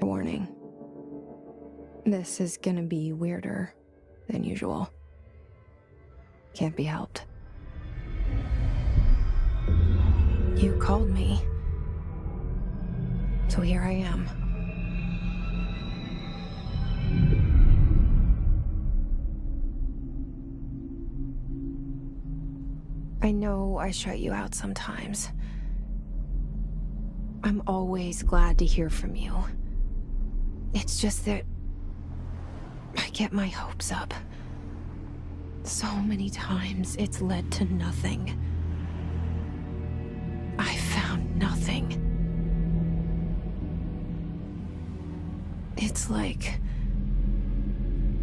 Warning. This is gonna be weirder than usual. Can't be helped. You called me. So here I am. I know I shut you out sometimes. I'm always glad to hear from you. It's just that I get my hopes up. So many times it's led to nothing. I found nothing. It's like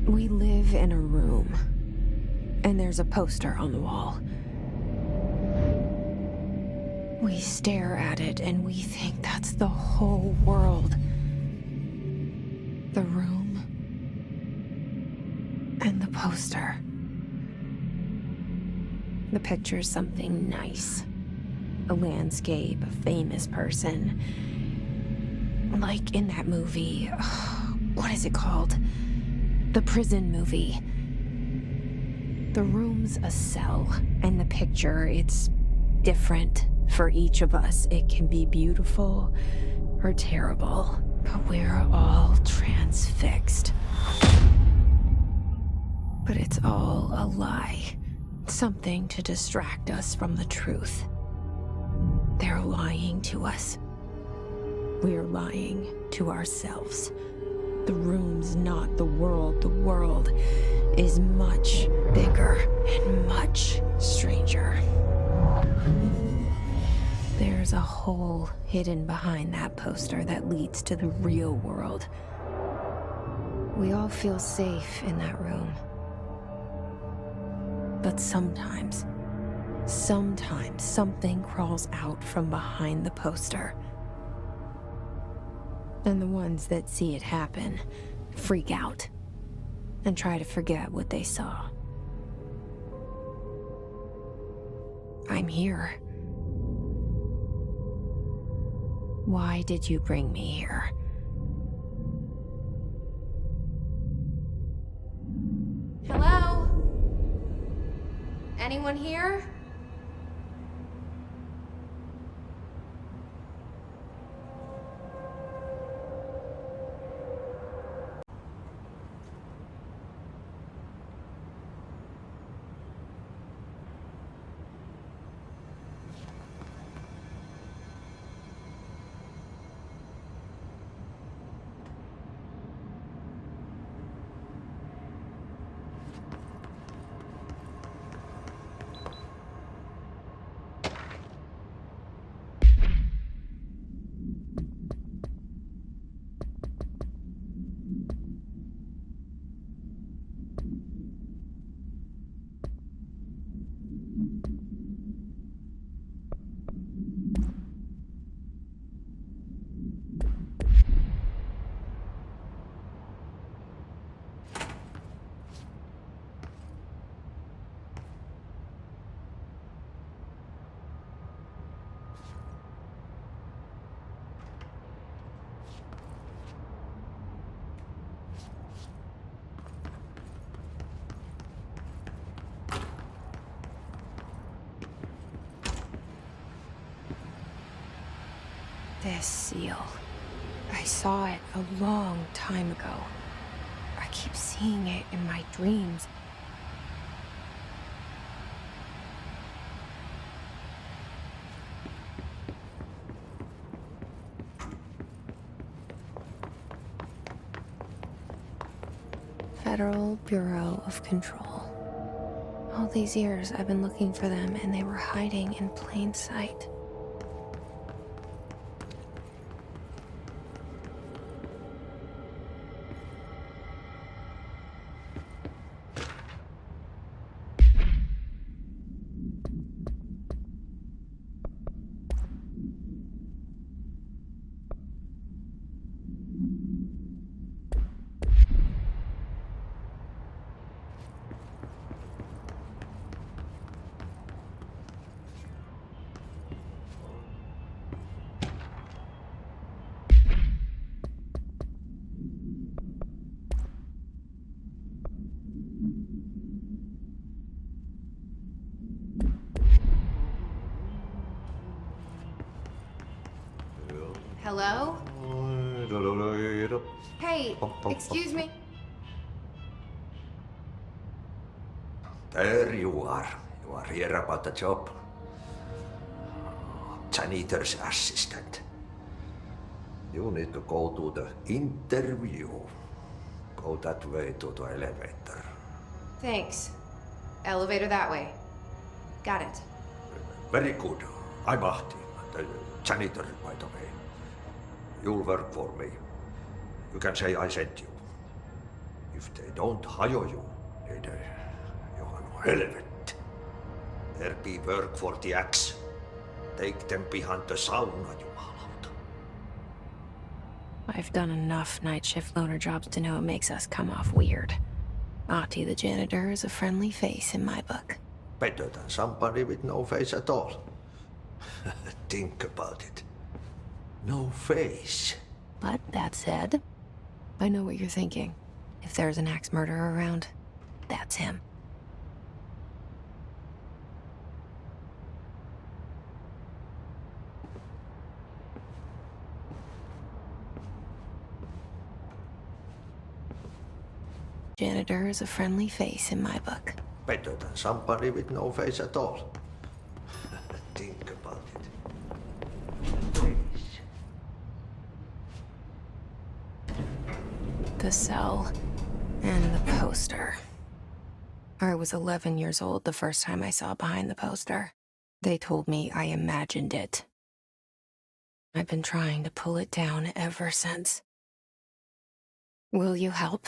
we live in a room, and there's a poster on the wall. We stare at it and we think that's the whole world. The room and the poster. The picture's something nice. A landscape, a famous person. Like in that movie, what is it called? The prison movie. The room's a cell, and the picture, it's different for each of us. It can be beautiful or terrible, but we're all transfixed. But it's all a lie. Something to distract us from the truth. They're lying to us. We're lying to ourselves. The room's not the world. The world is much bigger and much stranger. There's a hole hidden behind that poster that leads to the real world. We all feel safe in that room. But sometimes something crawls out from behind the poster. And the ones that see it happen freak out and try to forget what they saw. I'm here. Why did you bring me here? Hello? Anyone here? This seal. I saw it a long time ago. I keep seeing it in my dreams. Federal Bureau of Control. All these years I've been looking for them, and they were hiding in plain sight. Hello? Hey, excuse me. There you are. You are here about the job. Janitor's assistant. You need to go to the interview. Go that way to the elevator. Thanks. Elevator that way. Got it. Very good. I'm Ahti, the janitor, by the way. You'll work for me. You can say I sent you. If they don't hire you, niin Johan on helvet. There be work for the axe. Take them behind the sauna, jumalauta. I've done enough night shift loner jobs to know it makes us come off weird. Ahti the janitor is a friendly face in my book. Better than somebody with no face at all. Think about it. No face. But that said, I know what you're thinking. If there's an axe murderer around, that's him. Janitor is a friendly face in my book. Better than somebody with no face at all. Think about it. Face. The cell and the poster. I was 11 years old the first time I saw behind the poster. They told me I imagined it. I've been trying to pull it down ever since. Will you help?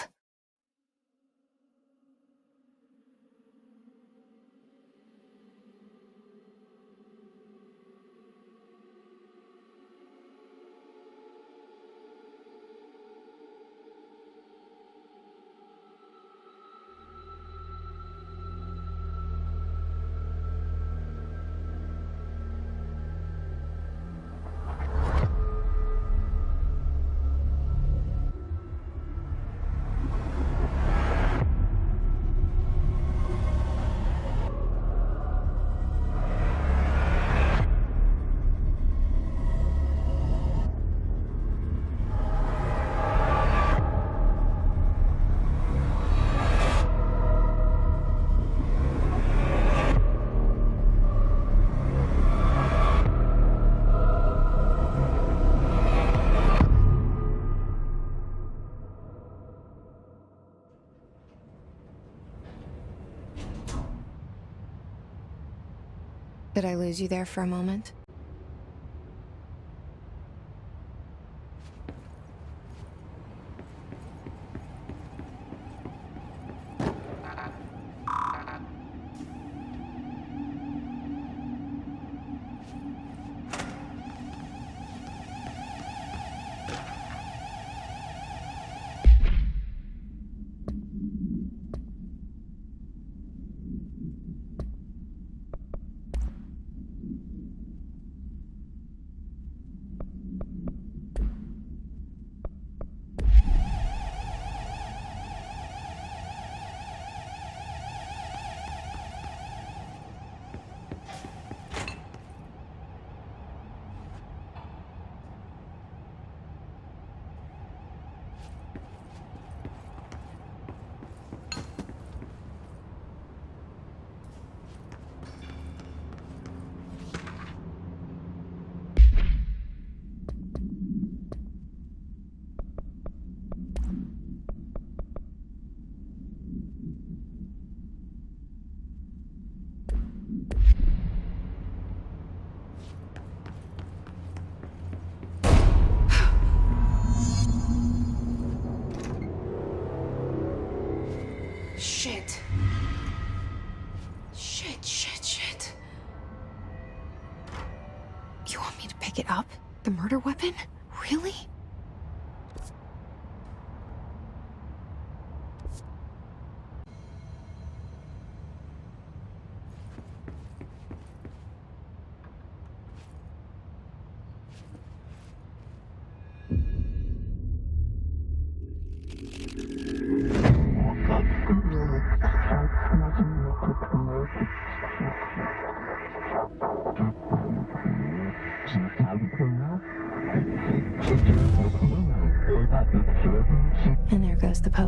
Did I lose you there for a moment? Shit. Shit. You want me to pick it up? The murder weapon? Really?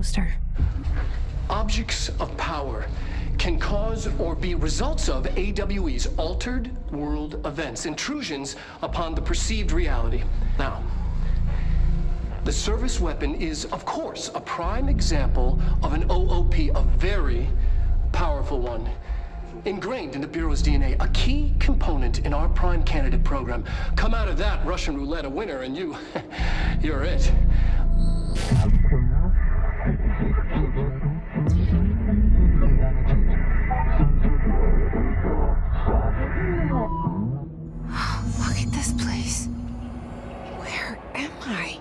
poster. Objects of power can cause or be results of AWE's altered world events, intrusions upon the perceived reality. Now, the service weapon is, of course, a prime example of an OOP, a very powerful one. Ingrained in the Bureau's DNA, a key component in our prime candidate program. Come out of that Russian roulette a winner and you're it. Look at this place. Where am I?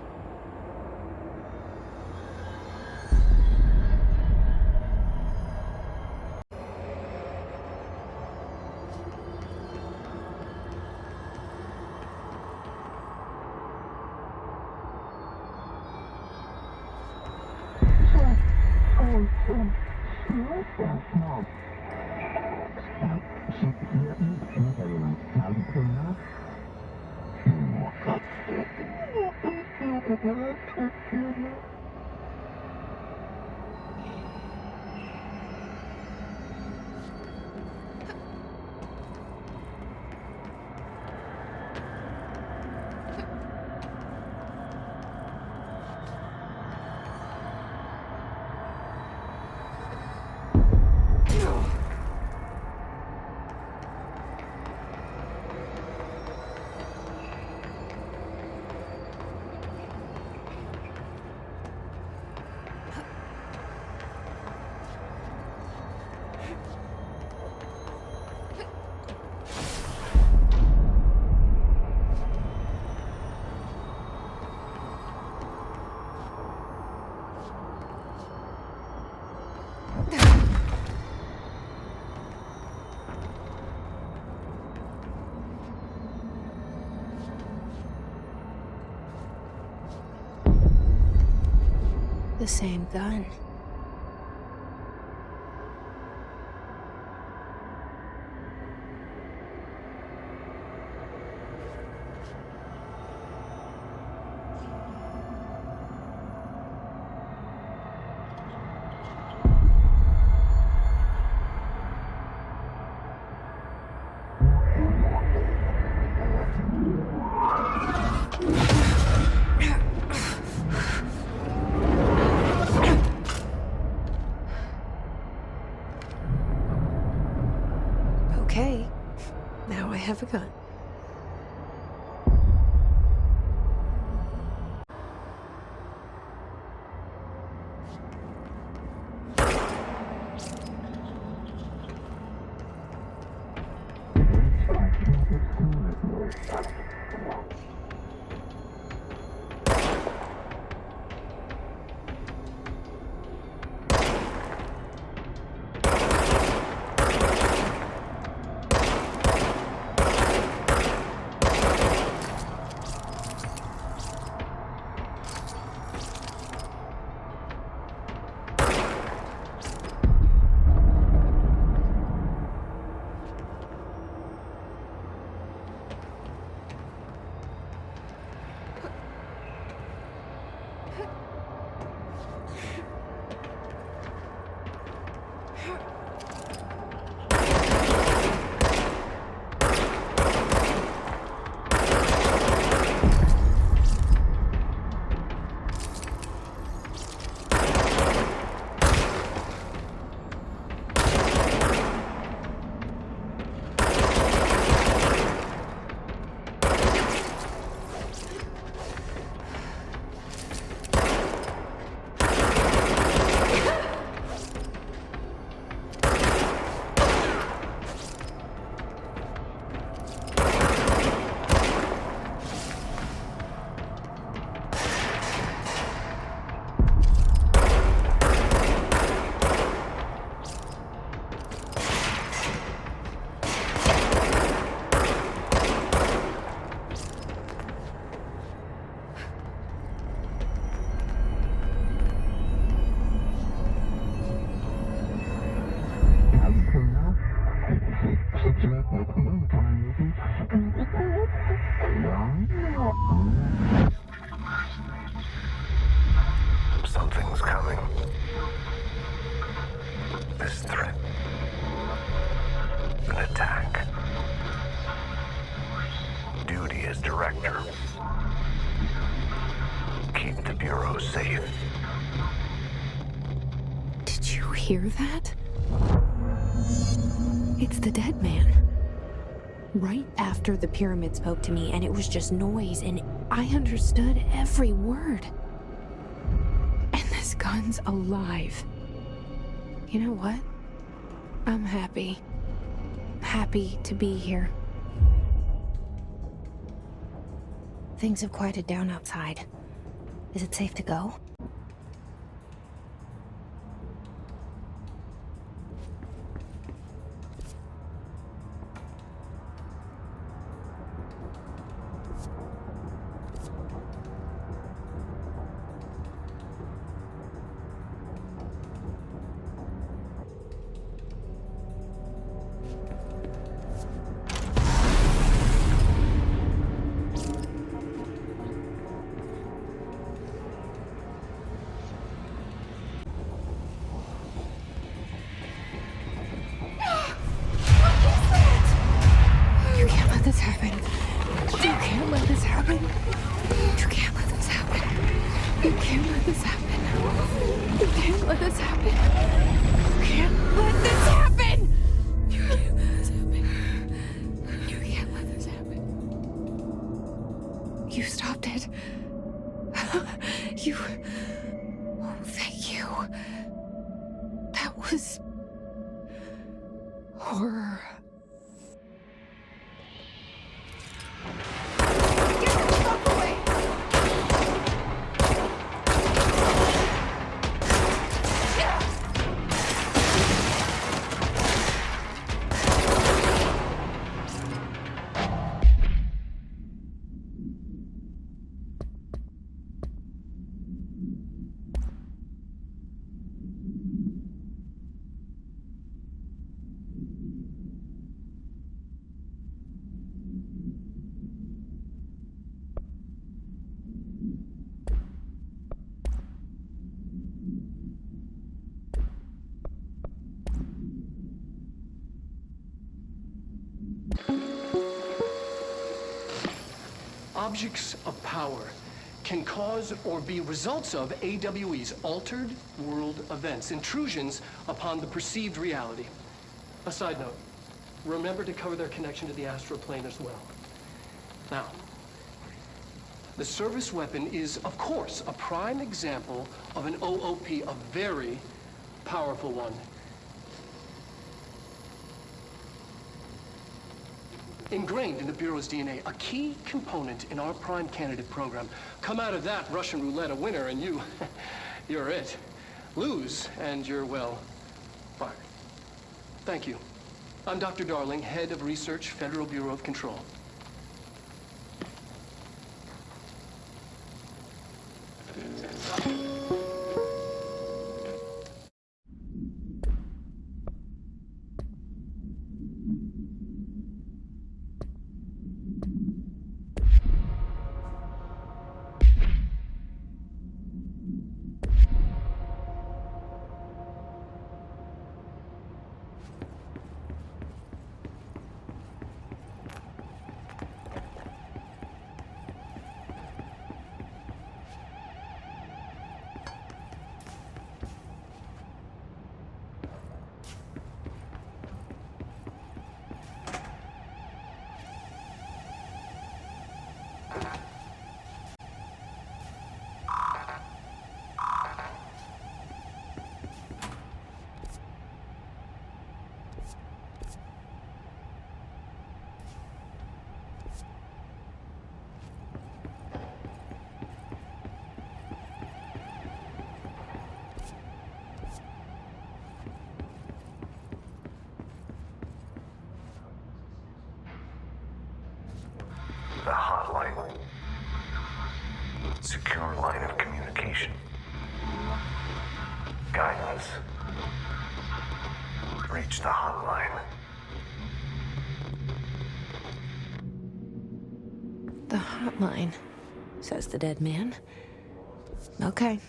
The same gun. Okay, now I have a gun. this threat. An attack. Duty as director. Keep the Bureau safe. Did you hear that? It's the dead man. Right after the pyramid spoke to me, and it was just noise, and I understood every word. And this gun's alive. You know what? I'm happy. Happy to be here. Things have quieted down outside. Is it safe to go? You can't let this happen. You can't let this happen. You can't let this happen. You can't let this happen. You can't let this happen. You can't let this happen. You can't let this happen. You can't let this happen. You stopped it. You... Oh, thank you. That was... horror. Objects of power can cause or be results of AWE's altered world events, intrusions upon the perceived reality. A side note, remember to cover their connection to the astral plane as well. Now, the service weapon is, of course, a prime example of an OOP, a very powerful one. Ingrained in the Bureau's DNA, a key component in our prime candidate program. Come out of that Russian roulette a winner and you're it. Lose and you're, well, fired. Thank you. I'm Dr. Darling, head of research, Federal Bureau of Control. The hotline. Secure line of communication. Guidance. Reach the hotline. The hotline, says the dead man. Okay.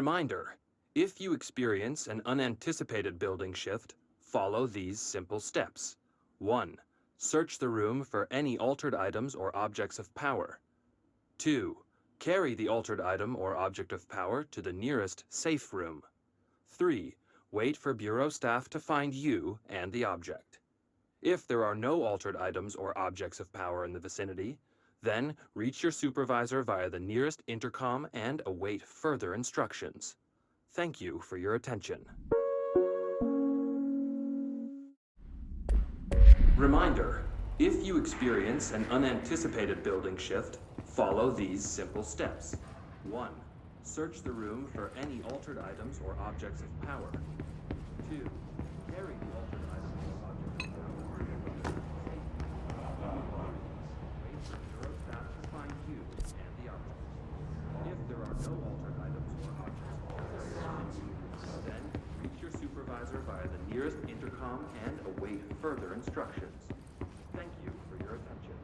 Reminder, if you experience an unanticipated building shift, follow these simple steps. 1. Search the room for any altered items or objects of power. 2. Carry the altered item or object of power to the nearest safe room. 3. Wait for Bureau staff to find you and the object. If there are no altered items or objects of power in the vicinity, then reach your supervisor via the nearest intercom and await further instructions. Thank you for your attention. Reminder, if you experience an unanticipated building shift, follow these simple steps. 1. Search the room for any altered items or objects of power. 2. Carry the altered items or objects of power. Wait for Bureau staff to find you and the object. If there are no altered items or objects of power, then reach your supervisor via the nearest intercom and await further instructions. Thank you for your attention.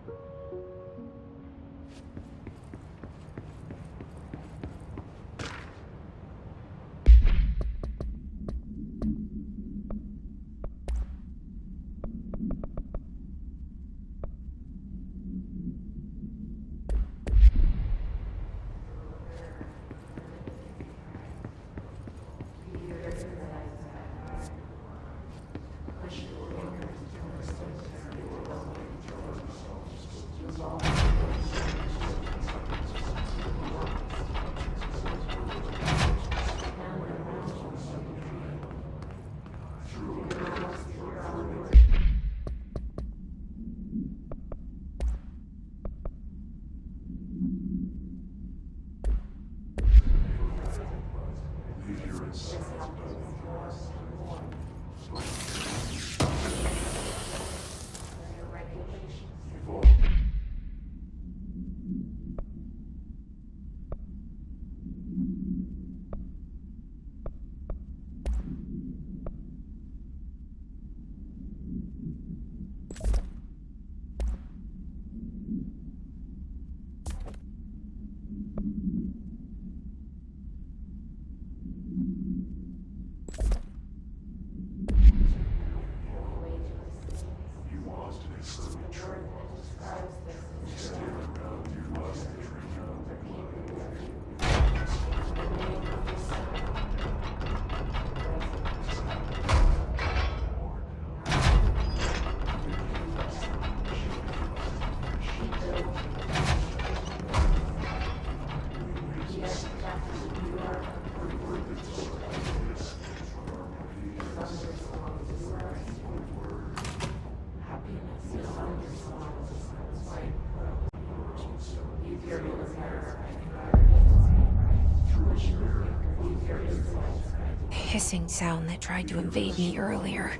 Hissing sound that tried to invade me earlier.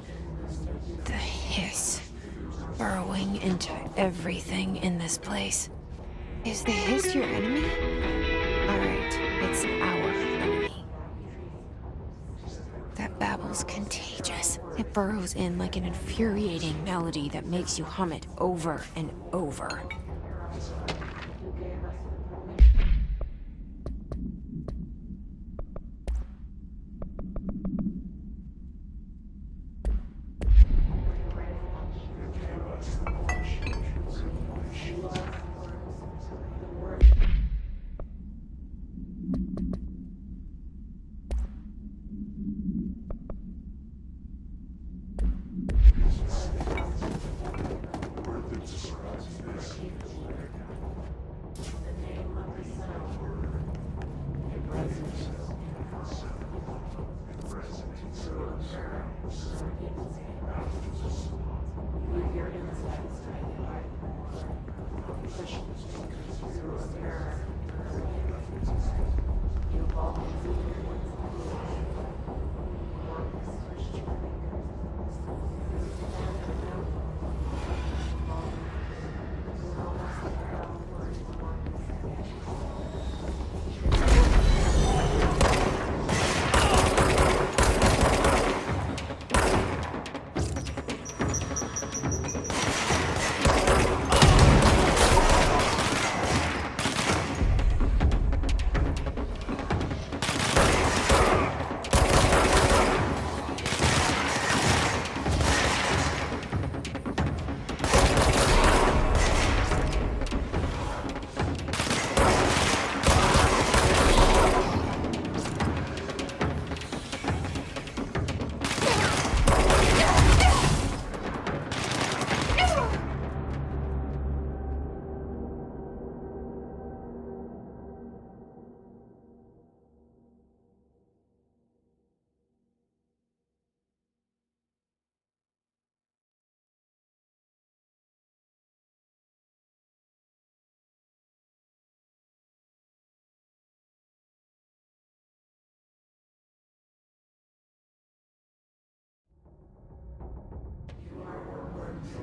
The hiss, burrowing into everything in this place. Is the hiss your enemy? Alright, it's our enemy. That babble's contagious. It burrows in like an infuriating melody that makes you hum it over and over.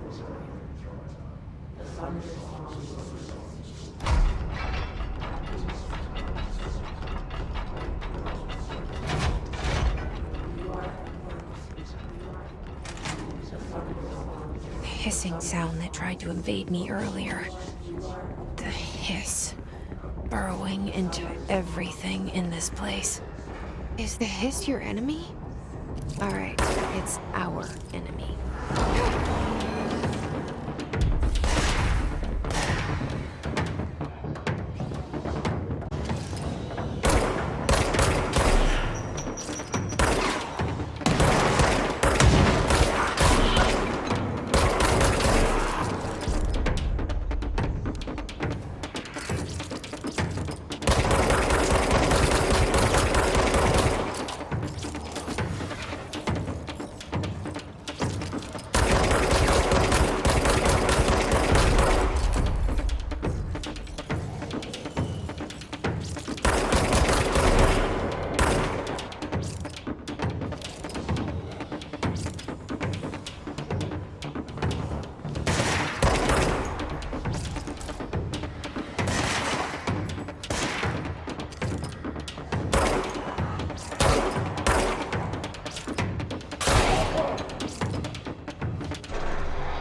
The hissing sound that tried to invade me earlier. The hiss. Burrowing into everything in this place. Is the hiss your enemy? Alright, it's our enemy.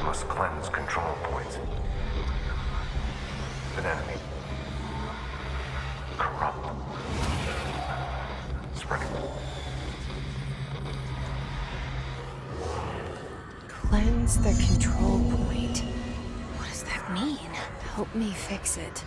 Must cleanse control points. An enemy. Corrupt. Spreading. Cleanse the control point. What does that mean? Help me fix it.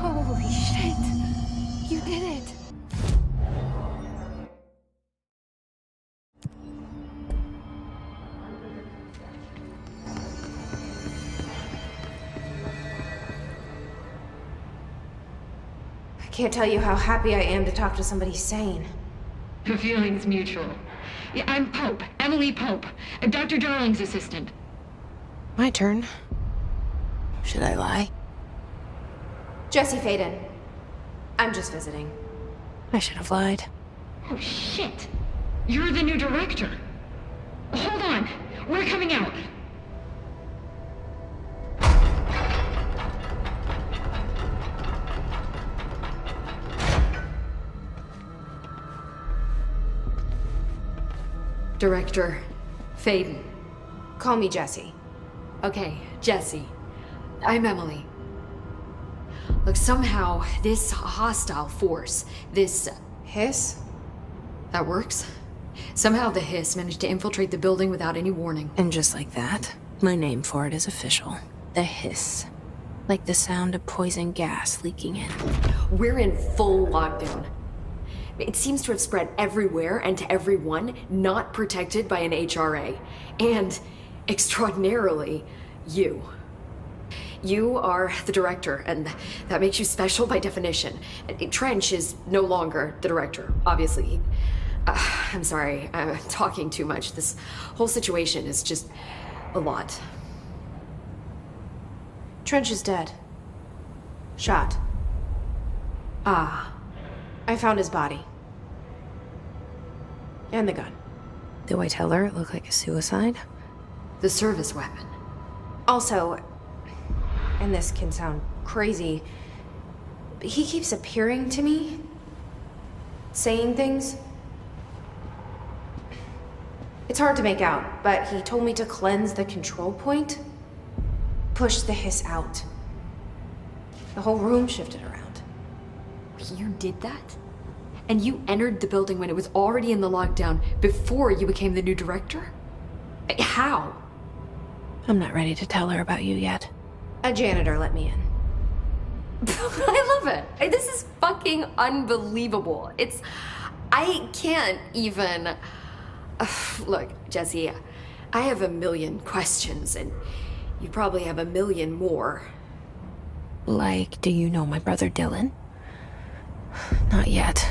Holy shit! You did it! I can't tell you how happy I am to talk to somebody sane. The feeling's mutual. Yeah, I'm Pope, Emily Pope, Dr. Darling's assistant. My turn. Should I lie? Jesse Faden. I'm just visiting. I should have lied. Oh, shit. You're the new director. Hold on. We're coming out. Director Faden. Call me Jesse. Okay, Jesse. I'm Emily. Look, somehow this hostile force, this... Hiss? that works? Somehow the hiss managed to infiltrate the building without any warning. And just like that, my name for it is official. The hiss. Like the sound of poison gas leaking in. We're in full lockdown. It seems to have spread everywhere and to everyone not protected by an HRA. And, extraordinarily, you. You are the director, and that makes you special by definition. Trench is no longer the director, obviously. I'm sorry, I'm talking too much. This whole situation is just a lot. Trench is dead. Shot. Ah, I found his body. And the gun. Do I tell her it looked like a suicide? the service weapon. Also, and this can sound crazy, but he keeps appearing to me, saying things. It's hard to make out, but he told me to cleanse the control point, push the hiss out. The whole room shifted around. You did that? And you entered the building when it was already in the lockdown before you became the new director? How? I'm not ready to tell her about you yet. A janitor let me in. I love it. This is fucking unbelievable. I can't even... Look, Jesse, I have a million questions, and you probably have a million more. Like, do you know my brother Dylan? Not yet.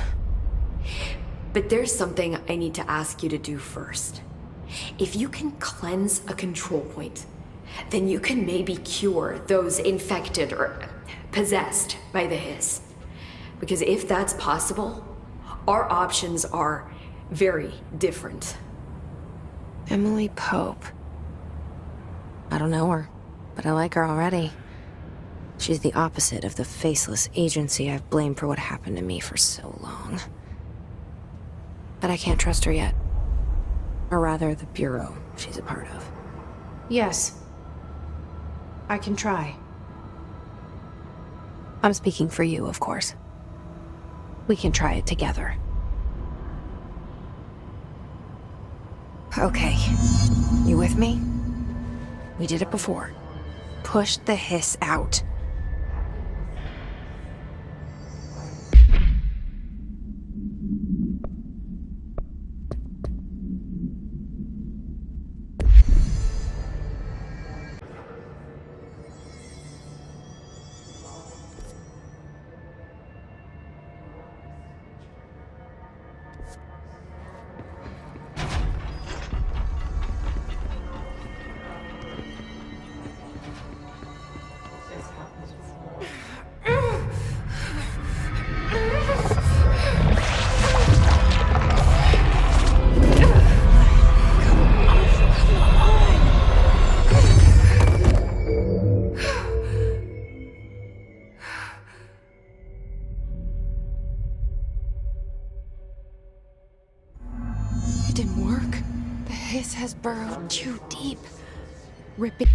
But there's something I need to ask you to do first. If you can cleanse a control point, then you can maybe cure those infected or possessed by the hiss. Because if that's possible, our options are very different. Emily Pope. I don't know her, but I like her already. She's the opposite of the faceless agency I've blamed for what happened to me for so long. But I can't trust her yet. Or rather, the Bureau she's a part of. Yes. I can try. I'm speaking for you, of course. We can try it together. Okay. You with me? We did it before. Push the hiss out. It didn't work. The hiss has burrowed too deep. Ripping.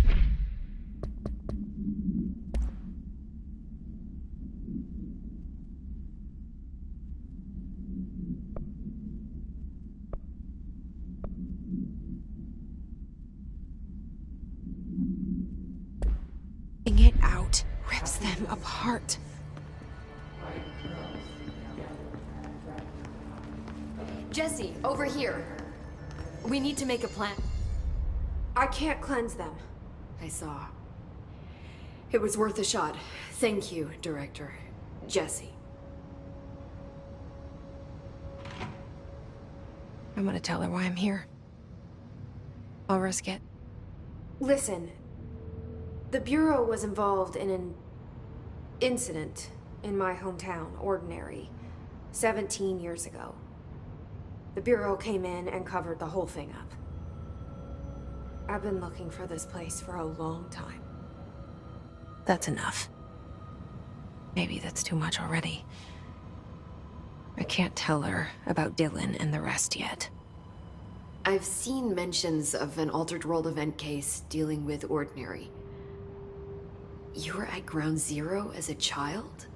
It out rips them apart. Jesse, over here. We need to make a plan. I can't cleanse them. I saw. It was worth a shot. Thank you, Director. Jesse. I'm gonna tell her why I'm here. I'll risk it. Listen, the Bureau was involved in an incident in my hometown, Ordinary, 17 years ago. The Bureau came in and covered the whole thing up. I've been looking for this place for a long time. That's enough. Maybe that's too much already. I can't tell her about Dylan and the rest yet. I've seen mentions of an Altered World event case dealing with Ordinary. You were at Ground Zero as a child?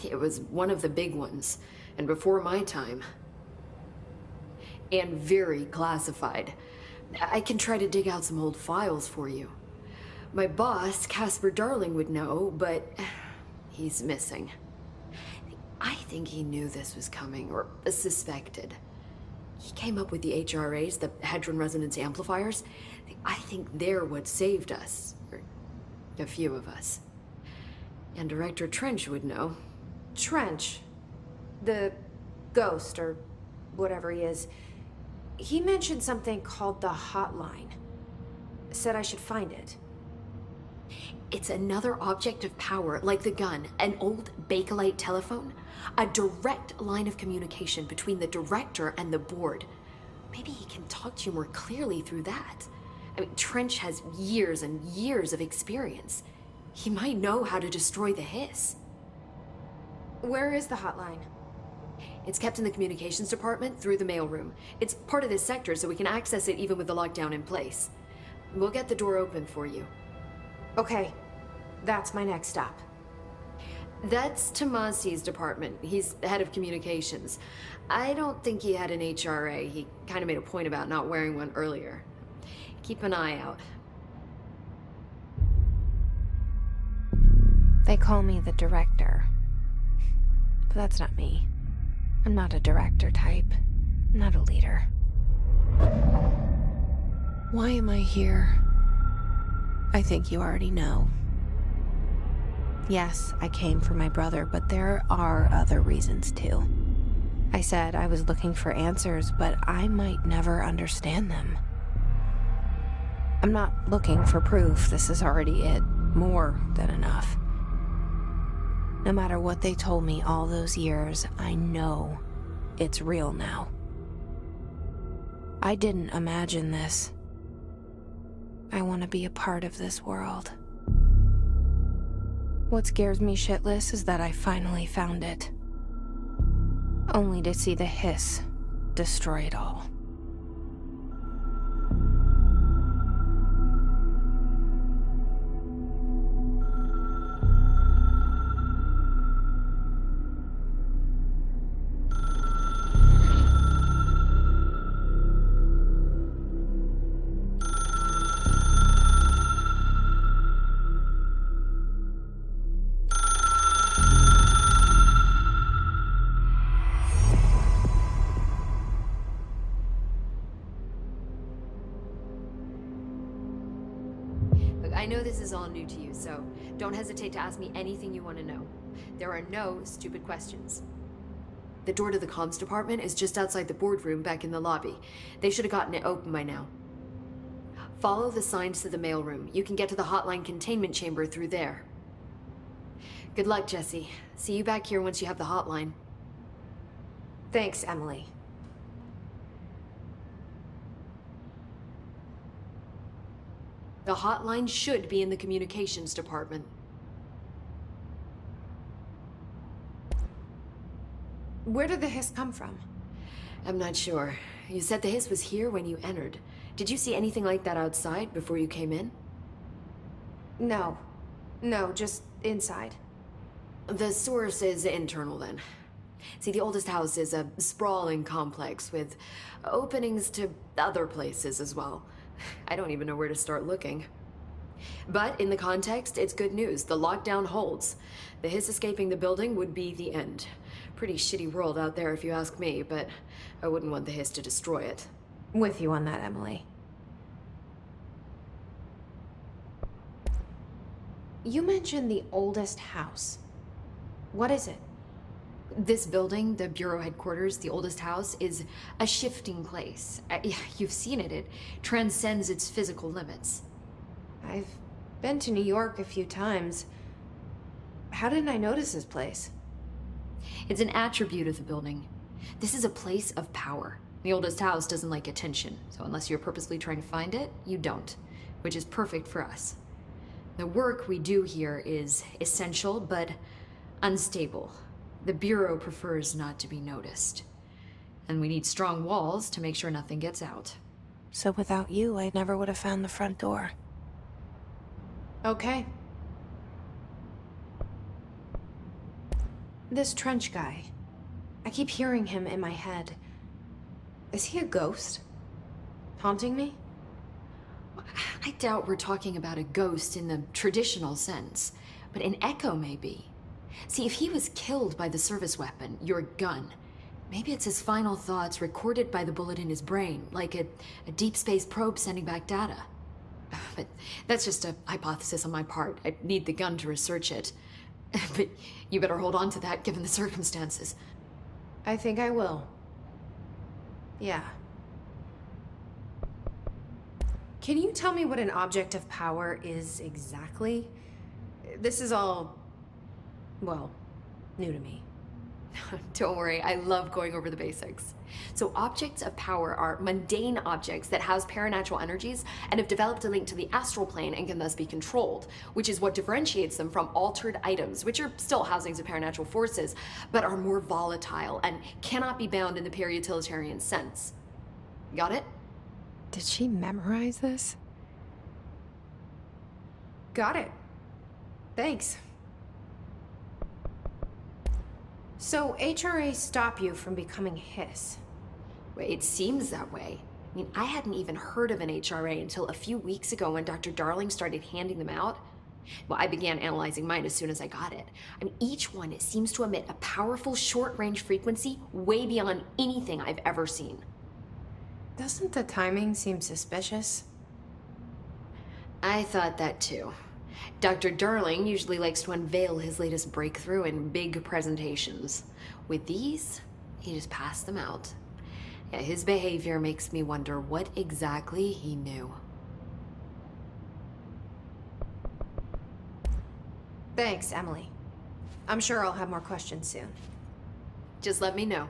It was one of the big ones, and before my time. And very classified. I can try to dig out some old files for you. My boss, Casper Darling, would know, but he's missing. I think he knew this was coming, or suspected. He came up with the HRAs, the Hadron Resonance Amplifiers. I think they're what saved us. Or a few of us. And Director Trench would know. Trench, the ghost, or whatever he is, he mentioned something called the Hotline. Said I should find it. It's another object of power, like the gun, an old Bakelite telephone. A direct line of communication between the director and the board. Maybe he can talk to you more clearly through that. I mean, Trench has years and years of experience. He might know how to destroy the hiss. Where is the hotline? It's kept in the communications department through the mailroom. It's part of this sector, so we can access it even with the lockdown in place. We'll get the door open for you. Okay, that's my next stop. That's Tomasi's department. He's the head of communications. I don't think he had an HRA. He kind of made a point about not wearing one earlier. Keep an eye out. They call me the director. But that's not me. I'm not a director type. I'm not a leader. Why am I here? I think you already know. Yes, I came for my brother, but there are other reasons too. I said I was looking for answers, but I might never understand them. I'm not looking for proof. This is already it. More than enough. No matter what they told me all those years, I know it's real now. I didn't imagine this. I want to be a part of this world. What scares me shitless is that I finally found it. Only to see the hiss destroy it all. I know this is all new to you, so don't hesitate to ask me anything you want to know. There are no stupid questions. The door to the comms department is just outside the boardroom back in the lobby. They should have gotten it open by now. Follow the signs to the mailroom. You can get to the hotline containment chamber through there. Good luck, Jesse. See you back here once you have the hotline. Thanks, Emily. The hotline should be in the communications department. Where did the hiss come from? I'm not sure. You said the hiss was here when you entered. Did you see anything like that outside before you came in? No. No, just inside. The source is internal then. See, the oldest house is a sprawling complex with openings to other places as well. I don't even know where to start looking. But in the context, it's good news. The lockdown holds. The hiss escaping the building would be the end. Pretty shitty world out there if you ask me, but I wouldn't want the hiss to destroy it. With you on that, Emily. You mentioned the oldest house. What is it? This building, the Bureau headquarters, the oldest house, is a shifting place. You've seen it. It transcends its physical limits. I've been to New York a few times. How didn't I notice this place? It's an attribute of the building. This is a place of power. The oldest house doesn't like attention, so unless you're purposely trying to find it, you don't, which is perfect for us. The work we do here is essential, but unstable. The Bureau prefers not to be noticed. And we need strong walls to make sure nothing gets out. So without you, I never would have found the front door. Okay. This Trench guy. I keep hearing him in my head. Is he a ghost? Haunting me? I doubt we're talking about a ghost in the traditional sense, but an echo maybe. See, if he was killed by the service weapon, your gun, maybe it's his final thoughts recorded by the bullet in his brain, like a deep space probe sending back data. But that's just a hypothesis on my part. I need the gun to research it. But you better hold on to that given the circumstances. I think I will. Yeah. Can you tell me what an object of power is exactly? This is all, well, new to me. Don't worry, I love going over the basics. So objects of power are mundane objects that house paranatural energies and have developed a link to the astral plane and can thus be controlled, which is what differentiates them from altered items, which are still housings of paranatural forces, but are more volatile and cannot be bound in the peri-utilitarian sense. Got it? Did she memorize this? Got it. Thanks. So HRA stop you from becoming Hiss? It seems that way. I mean, I hadn't even heard of an HRA until a few weeks ago when Dr. Darling started handing them out. Well, I began analyzing mine as soon as I got it. I mean, each one seems to emit a powerful short-range frequency way beyond anything I've ever seen. Doesn't the timing seem suspicious? I thought that too. Dr. Darling usually likes to unveil his latest breakthrough in big presentations. With these, he just passed them out. Yeah, his behavior makes me wonder what exactly he knew. Thanks, Emily. I'm sure I'll have more questions soon. Just let me know.